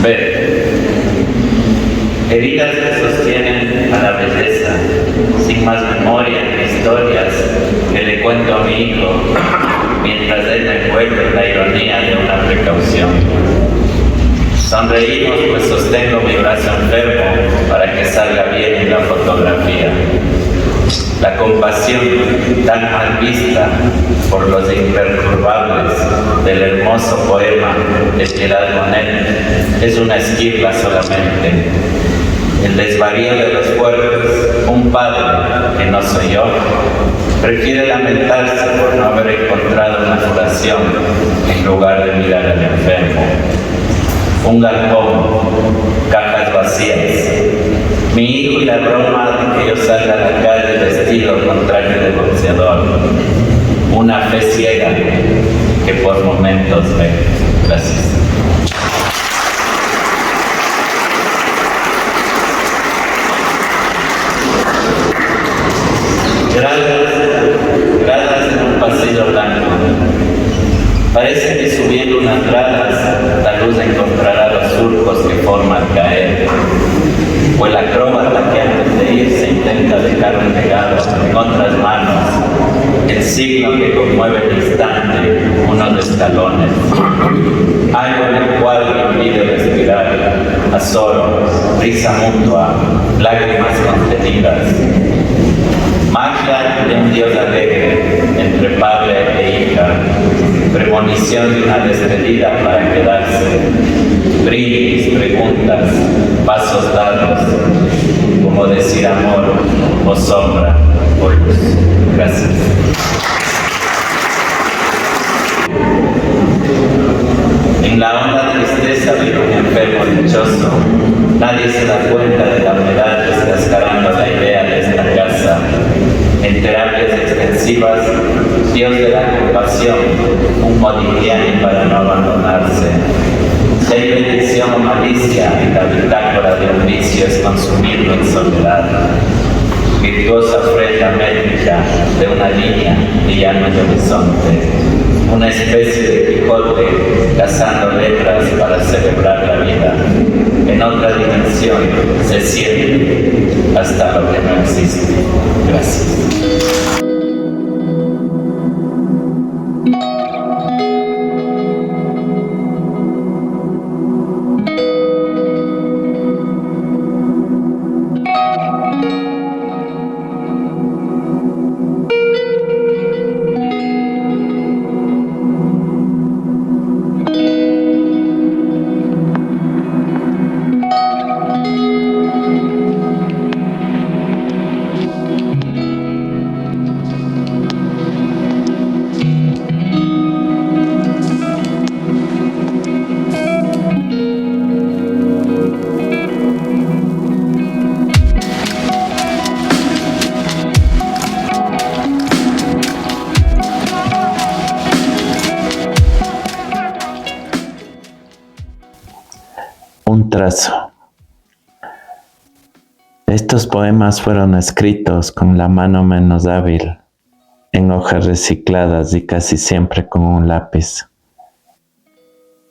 B. Heridas que sostienen a la belleza, sin más memoria ni historias que le cuento a mi hijo, mientras él me envuelve la ironía de una precaución. Sonreímos pues sostengo mi brazo enfermo para que salga bien en la fotografía. La compasión tan mal vista por los imperturbables del hermoso poema de Piedad Bonet es una esquirla solamente. El desvarío de los fuertes, un padre que no soy yo, prefiere lamentarse por no haber encontrado una curación en lugar de mirar al enfermo. Un galpón, cajas vacías. Mi hijo y la broma de que yo salga a la calle vestido con traje de boxeador. Una fe ciega que por momentos ve. Gracias. Gradas en un pasillo blanco. Parece que subiendo unas gradas la luz encontrará los surcos que forman caer. O el acróbata que antes de irse intenta dejar un legado en otras manos, el signo que conmueve el instante, unos escalones. Algo en el cual me impide respirar, azor, risa mutua, lágrimas contenidas. Magia de un Dios alegre entre padre e hija, premonición de una despedida para quedarse, brindis, preguntas, pasos dados, como decir amor o sombra o luz. Gracias. En la honda tristeza de un enfermo dichoso, nadie se da cuenta de la humedad descascarando la idea de esta casa. En terapias extensivas, Dios de la compasión, un modigliani para no abandonarse. Si hay bendición o malicia en la bitácora de un vicio es consumirlo en soledad. Virtuosa ofrenda métrica de una línea y llano de horizonte. Una especie de Quijote cazando letras para celebrar la vida. En otra dimensión se siente hasta lo que no existe. Gracias. Un trazo. Estos poemas fueron escritos con la mano menos hábil, en hojas recicladas y casi siempre con un lápiz.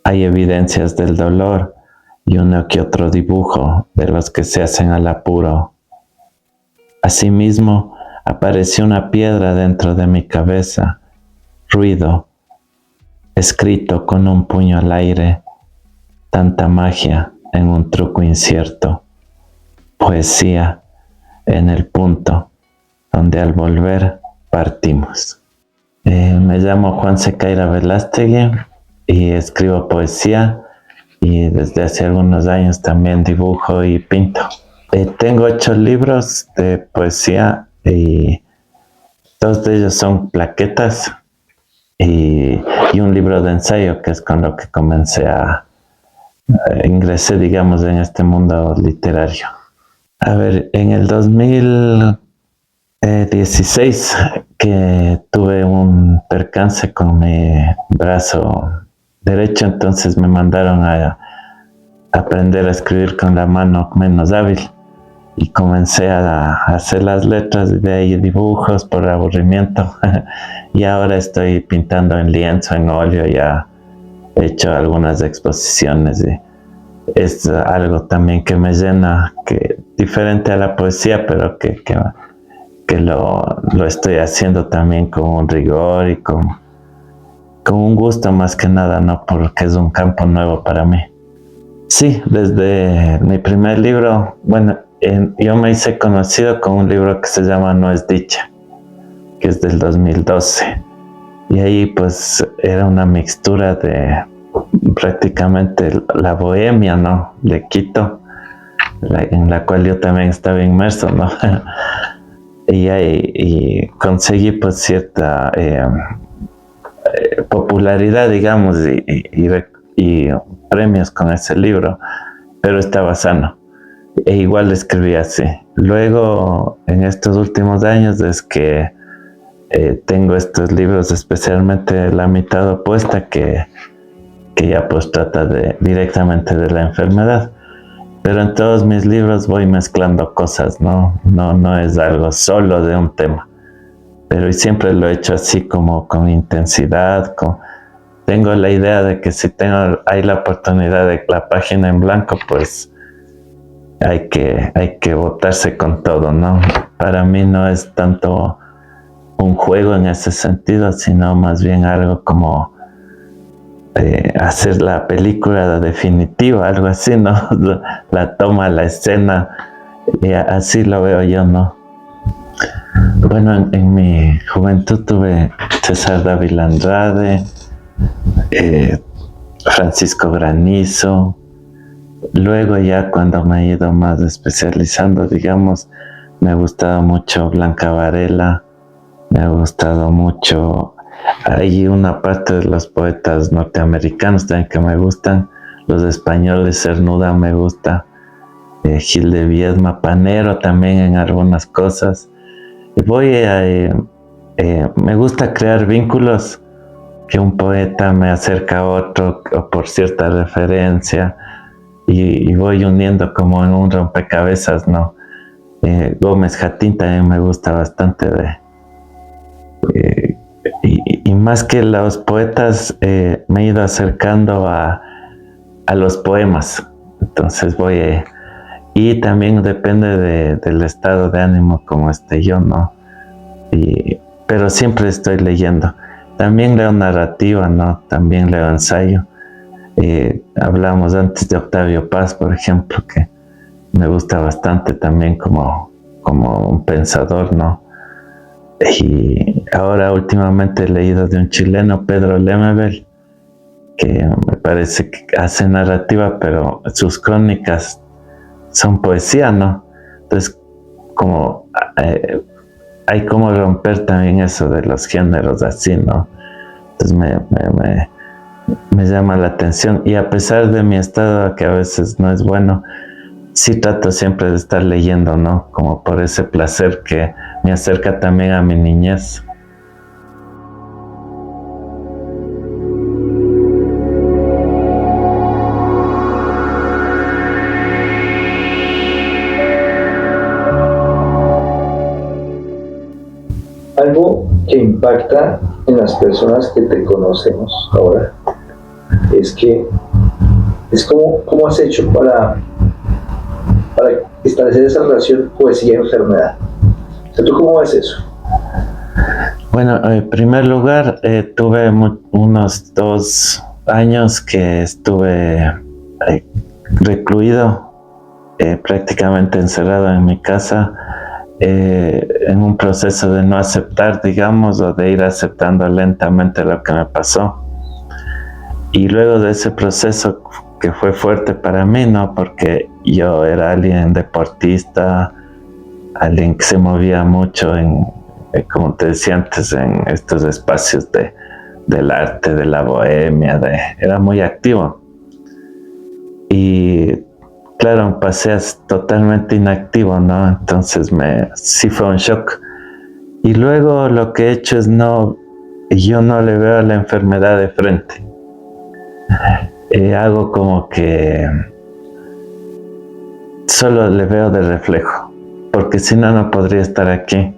Hay evidencias del dolor y uno que otro dibujo de los que se hacen al apuro. Asimismo, apareció una piedra dentro de mi cabeza, ruido, escrito con un puño al aire, tanta magia en un truco incierto, poesía en el punto donde al volver partimos. Me llamo Juan Secaira Velástegui y escribo poesía y desde hace algunos años también dibujo y pinto. Tengo 8 libros de poesía y 2 de ellos son plaquetas y un libro de ensayo que es con lo que comencé ingresé, digamos, en este mundo literario. A ver, en el 2016 que tuve un percance con mi brazo derecho, entonces me mandaron a aprender a escribir con la mano menos hábil y comencé a hacer las letras y de ahí dibujos por aburrimiento y ahora estoy pintando en lienzo, en óleo, ya he hecho algunas exposiciones y es algo también que me llena, que diferente a la poesía, pero que lo estoy haciendo también con un rigor y con un gusto más que nada, ¿no? Porque es un campo nuevo para mí. Sí, desde mi primer libro, bueno, yo me hice conocido con un libro que se llama No es dicha, que es del 2012. Y ahí pues era una mixtura de prácticamente la bohemia, ¿no? De Quito, en la cual yo también estaba inmerso, ¿no? y conseguí pues cierta popularidad, digamos, y premios con ese libro, pero estaba sano. E igual escribí así. Luego, en estos últimos años, es que tengo estos libros, especialmente La mitad opuesta, que ya pues trata directamente de la enfermedad. Pero en todos mis libros voy mezclando cosas, no es algo solo de un tema. Pero siempre lo he hecho así como con intensidad, tengo la idea de que si hay la oportunidad de la página en blanco, pues hay que botarse con todo, ¿no? Para mí no es tanto un juego en ese sentido, sino más bien algo como hacer la película definitiva, algo así, ¿no? La toma, la escena, y así lo veo yo, ¿no? Bueno, en mi juventud tuve César Dávila Andrade, Francisco Granizo. Luego ya cuando me he ido más especializando, digamos, me ha gustado mucho Blanca Varela, me ha gustado mucho, hay una parte de los poetas norteamericanos también que me gustan, los españoles, Cernuda me gusta, Gil de Viedma, Panero también en algunas cosas. Y me gusta crear vínculos, que un poeta me acerca a otro o por cierta referencia, y voy uniendo como en un rompecabezas, ¿no? Gómez Jatín también me gusta bastante y más que los poetas me he ido acercando a los poemas, entonces y también depende del estado de ánimo como esté yo, ¿no? Pero siempre estoy leyendo. También leo narrativa, ¿no? También leo ensayo. Hablamos antes de Octavio Paz, por ejemplo, que me gusta bastante también como un pensador, ¿no? Y ahora últimamente he leído de un chileno, Pedro Lemebel, que me parece que hace narrativa, pero sus crónicas son poesía, ¿no? Entonces, como hay como romper también eso de los géneros así, ¿no? Entonces me llama la atención, y a pesar de mi estado que a veces no es bueno, sí trato siempre de estar leyendo, ¿no? Como por ese placer que me acerca también a mi niñez. Algo que impacta en las personas que te conocemos ahora es que es cómo has hecho para establecer esa relación poesía-enfermedad. O sea, ¿tú cómo ves eso? Bueno, en primer lugar, tuve unos 2 años que estuve recluido, prácticamente encerrado en mi casa, en un proceso de no aceptar, digamos, o de ir aceptando lentamente lo que me pasó. Y luego de ese proceso, que fue fuerte para mí, ¿no? Porque yo era alguien deportista, alguien que se movía mucho como te decía antes, en estos espacios del arte, de la bohemia, era muy activo. Y claro, pasé totalmente inactivo, ¿no? Entonces sí fue un shock. Y luego lo que he hecho es yo no le veo a la enfermedad de frente. Hago como que solo le veo de reflejo, porque si no podría estar aquí.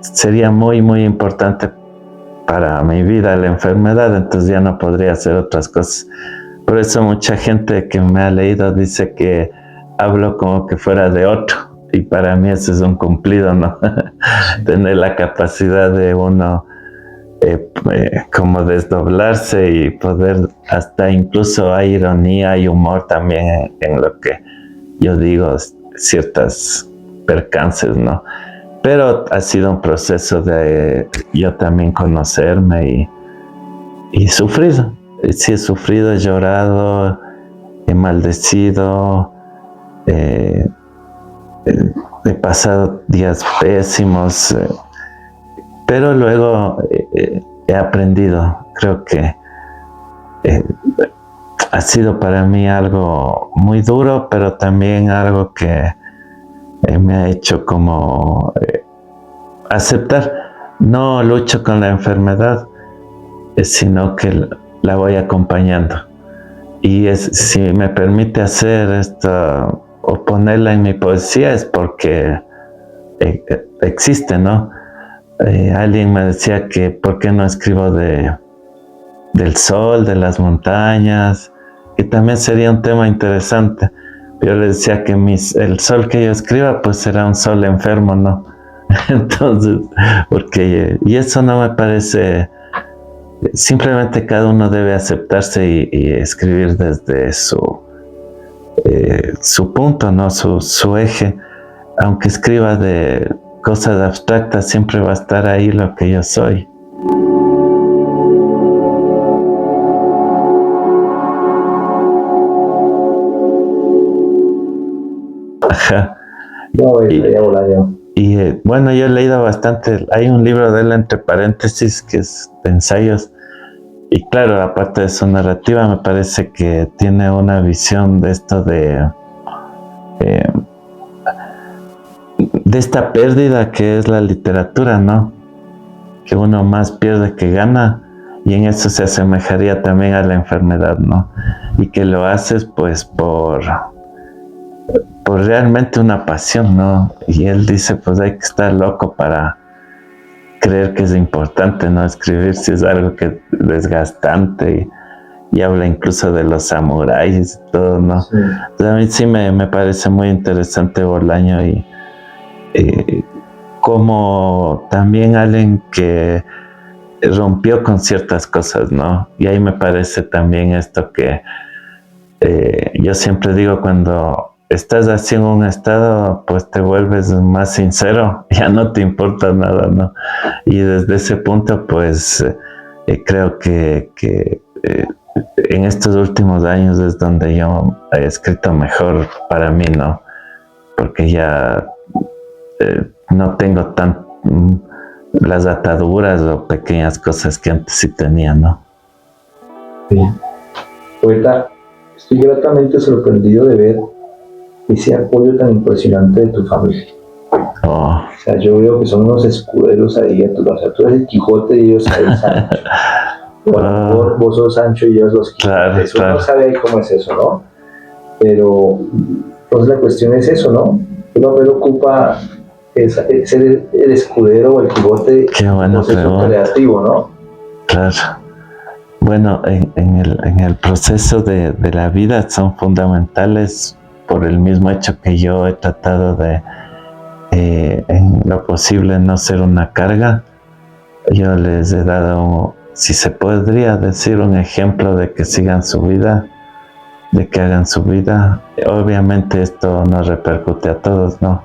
Sería muy, muy importante para mi vida la enfermedad, entonces ya no podría hacer otras cosas. Por eso mucha gente que me ha leído dice que hablo como que fuera de otro. Y para mí eso es un cumplido, ¿no? Tener la capacidad de uno como desdoblarse y poder, hasta incluso hay ironía, hay humor también en lo que yo digo, ciertas percances, ¿no? Pero ha sido un proceso de yo también conocerme y sufrido. Sí he sufrido, he llorado, he maldecido, he pasado días pésimos, pero luego he aprendido. Creo que ha sido para mí algo muy duro, pero también algo que me ha hecho como aceptar. No lucho con la enfermedad, sino que la voy acompañando. Y si me permite hacer esto o ponerla en mi poesía es porque existe, ¿no? Alguien me decía que por qué no escribo del sol, de las montañas, que también sería un tema interesante. Yo le decía que el sol que yo escriba pues será un sol enfermo, ¿no? Entonces, y eso no me parece. Simplemente cada uno debe aceptarse y escribir desde su punto, ¿no? Su eje. Aunque escriba de cosas abstractas, siempre va a estar ahí lo que yo soy. Ajá. Bueno, yo he leído bastante. Hay un libro de él, entre paréntesis, que es de ensayos. Y claro, aparte de su narrativa, me parece que tiene una visión de esto de esta pérdida que es la literatura, ¿no? Que uno más pierde que gana, y en eso se asemejaría también a la enfermedad, ¿no? Y que lo haces pues por realmente una pasión, ¿no? Y él dice, pues hay que estar loco para creer que es importante, ¿no? Escribir si es algo que es desgastante y habla incluso de los samuráis y todo, ¿no? Sí. Entonces a mí sí me parece muy interesante Bolaño y como también alguien que rompió con ciertas cosas, ¿no? Y ahí me parece también esto que yo siempre digo, cuando estás así en un estado, pues te vuelves más sincero, ya no te importa nada, ¿no? Y desde ese punto, pues creo que en estos últimos años es donde yo he escrito mejor para mí, ¿no? Porque ya no tengo tan las ataduras o pequeñas cosas que antes sí tenía, ¿no? Sí. Poeta, estoy gratamente sorprendido de ver ese apoyo tan impresionante de tu familia. Oh. O sea, yo veo que son unos escuderos ahí, o sea, tú eres el Quijote y ellos son el Sancho. Bueno, vos sos Sancho y ellos los Quijotes. Claro. Uno sabe ahí cómo es eso, ¿no? Pero pues la cuestión es eso, ¿no? Uno ocupa ser el escudero o el Quijote. Qué bueno, proceso creativo, ¿no? Claro. Bueno, en el proceso de la vida son fundamentales por el mismo hecho que yo he tratado de, en lo posible, no ser una carga. Yo les he dado, si se podría decir, un ejemplo de que sigan su vida, de que hagan su vida. Obviamente esto no repercute a todos, ¿no?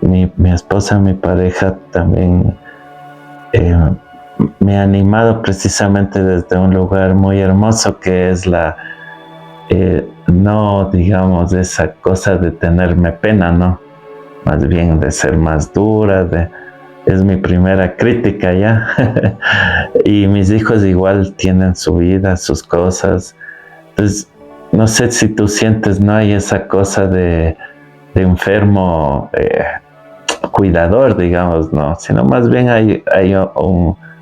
Mi esposa, mi pareja también me ha animado precisamente desde un lugar muy hermoso que es no digamos esa cosa de tenerme pena, ¿no? Más bien de ser más dura, es mi primera crítica ya. Y mis hijos igual tienen su vida, sus cosas. Entonces, no sé si tú sientes, no hay esa cosa de enfermo cuidador, digamos, ¿no? Sino más bien hay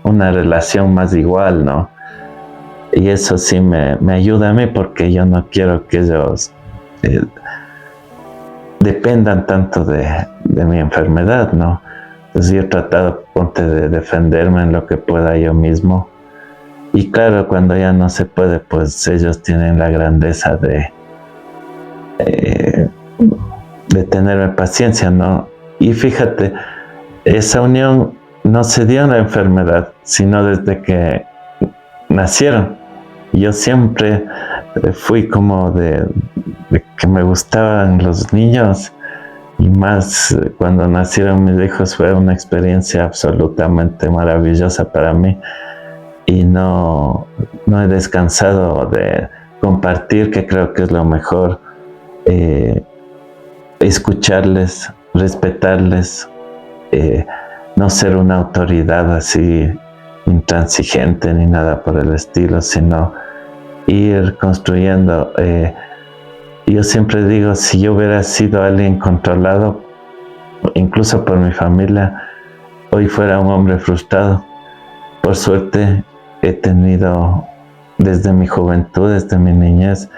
una relación más igual, ¿no? Y eso sí me ayuda a mí porque yo no quiero que ellos dependan tanto de mi enfermedad, ¿no? Entonces yo he tratado de defenderme en lo que pueda yo mismo Y claro, cuando ya no se puede, pues ellos tienen la grandeza de tenerme paciencia, ¿no? Y fíjate, esa unión no se dio en la enfermedad, sino desde que nacieron. Yo siempre fui como de que me gustaban los niños, y más cuando nacieron mis hijos fue una experiencia absolutamente maravillosa para mí, y no he descansado de compartir, que creo que es lo mejor, escucharles, respetarles, no ser una autoridad así intransigente ni nada por el estilo, sino ir construyendo. Yo siempre digo, si yo hubiera sido alguien controlado, incluso por mi familia, hoy fuera un hombre frustrado. Por suerte he tenido desde mi juventud, desde mi niñez,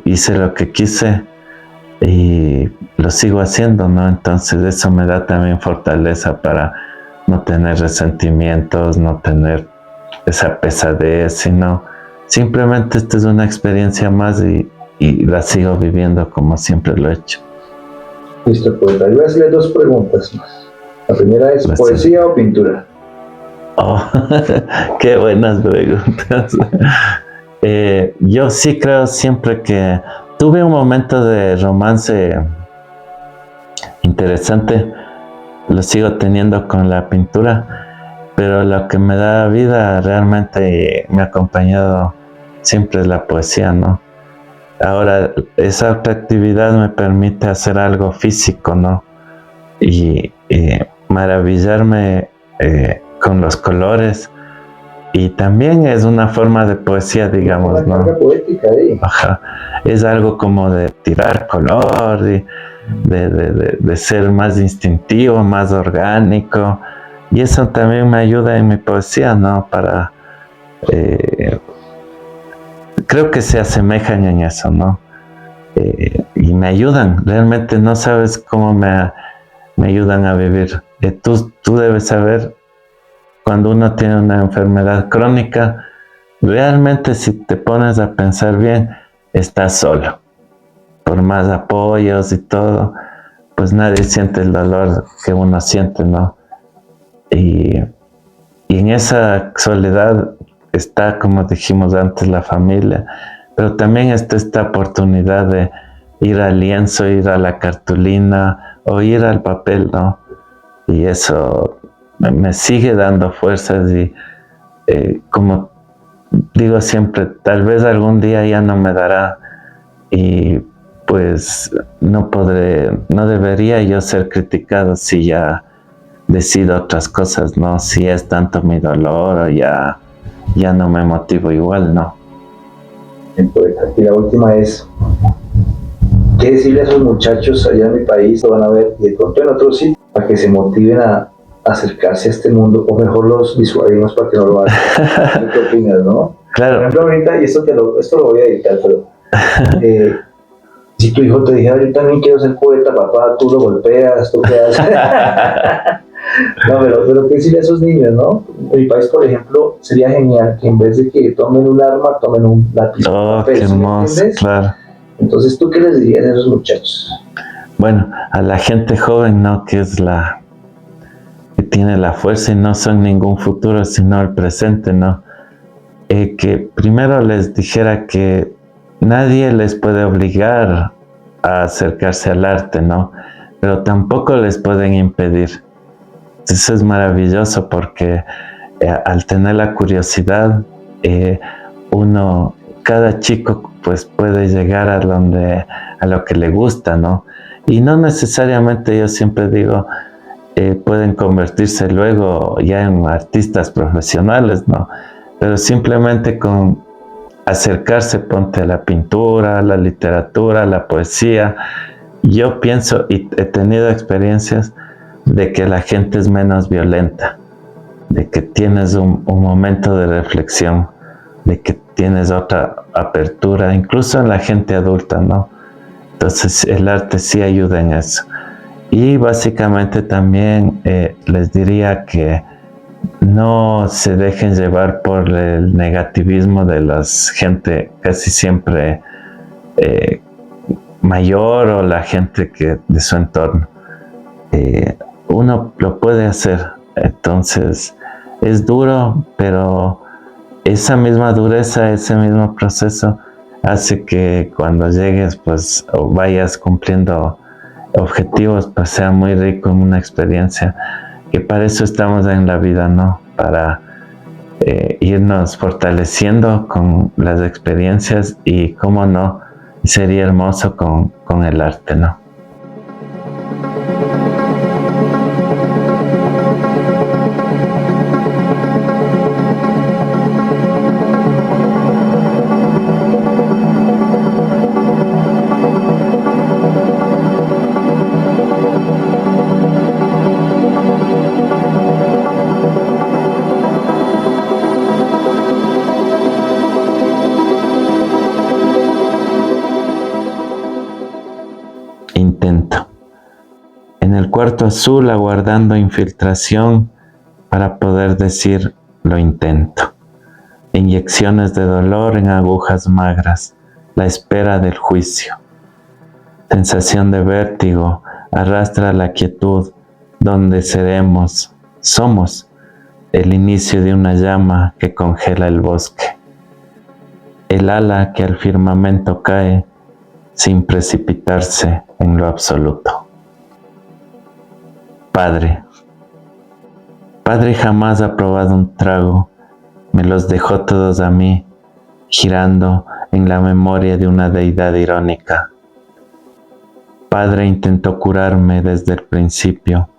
hice lo que quise y lo sigo haciendo, ¿no? Entonces eso me da también fortaleza para no tener resentimientos, no tener esa pesadez, sino simplemente esta es una experiencia más y la sigo viviendo como siempre lo he hecho. Listo, poeta. Voy a hacerle 2 preguntas más. La primera es, Gracias. ¿poesía o pintura? Oh, qué buenas preguntas. Yo sí creo siempre que tuve un momento de romance interesante, lo sigo teniendo con la pintura, pero lo que me da vida realmente me ha acompañado siempre es la poesía, ¿no? Ahora, esa otra actividad me permite hacer algo físico, ¿no? Y maravillarme con los colores. Y también es una forma de poesía, digamos, ¿no? Poética ahí. Ajá. Es algo como de tirar color, de ser más instintivo, más orgánico. Y eso también me ayuda en mi poesía, ¿no? Para... creo que se asemejan en eso, ¿no? Y me ayudan. Realmente no sabes cómo me ayudan a vivir. Tú debes saber, cuando uno tiene una enfermedad crónica, realmente si te pones a pensar bien, estás solo. Por más apoyos y todo, pues nadie siente el dolor que uno siente, ¿no? Y en esa soledad está, como dijimos antes, la familia, pero también está esta oportunidad de ir al lienzo, ir a la cartulina o ir al papel, ¿no? Y eso me sigue dando fuerzas y como digo siempre, tal vez algún día ya no me dará y pues no debería yo ser criticado si ya decido otras cosas, ¿no? Si es tanto mi dolor o ya no me motivo igual, ¿no? Y la última es, ¿qué decirle a esos muchachos allá en mi país? Lo van a ver y de pronto en otros sitios, para que se motiven a acercarse a este mundo, o mejor los disuadimos para que no lo hagan. ¿Qué opinas, no? Claro. Por ejemplo, ahorita, y esto lo voy a editar, pero si tu hijo te dijera, yo también quiero ser poeta, papá, tú lo golpeas, ¿tú qué haces? No, pero ¿qué decirle a esos niños, no? En mi país, por ejemplo, sería genial que en vez de que tomen un arma, tomen un lápiz. Oh, qué hermoso, claro. Entonces, ¿tú qué les dirías a esos muchachos? Bueno, a la gente joven, ¿no? Que es que tiene la fuerza y no son ningún futuro, sino el presente, ¿no? Que primero les dijera que nadie les puede obligar a acercarse al arte, ¿no? Pero tampoco les pueden impedir. Eso es maravilloso porque al tener la curiosidad, cada chico pues puede llegar a lo que le gusta, ¿no? Y no necesariamente, yo siempre digo, pueden convertirse luego ya en artistas profesionales, ¿no? Pero simplemente con acercarse, ponte a la pintura, a la literatura, a la poesía. Yo pienso y he tenido experiencias de que la gente es menos violenta, de que tienes un momento de reflexión, de que tienes otra apertura, incluso en la gente adulta, ¿no? Entonces el arte sí ayuda en eso. Y básicamente también les diría que no se dejen llevar por el negativismo de la gente casi siempre mayor o la gente de su entorno. Uno lo puede hacer, entonces es duro, pero esa misma dureza, ese mismo proceso hace que cuando llegues pues o vayas cumpliendo objetivos, pues sea muy rico en una experiencia, que para eso estamos en la vida, ¿no? Para irnos fortaleciendo con las experiencias y, cómo no, sería hermoso con el arte, ¿no? Intento. En el cuarto azul, aguardando infiltración para poder decir lo intento. Inyecciones de dolor en agujas magras, la espera del juicio. Sensación de vértigo arrastra la quietud donde somos el inicio de una llama que congela el bosque. El ala que al firmamento cae sin precipitarse en lo absoluto. Padre jamás ha probado un trago, me los dejó todos a mí, girando en la memoria de una deidad irónica. Padre intentó curarme desde el principio,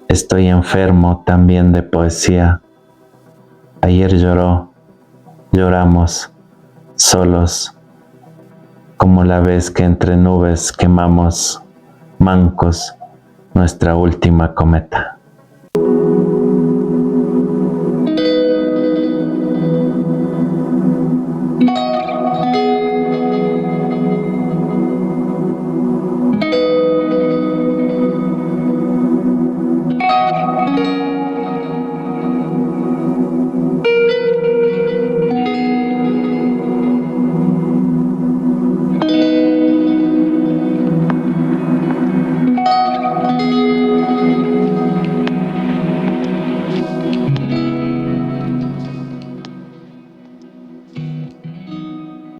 estoy enfermo también de poesía. Ayer lloramos, solos, como la vez que entre nubes quemamos, mancos, nuestra última cometa.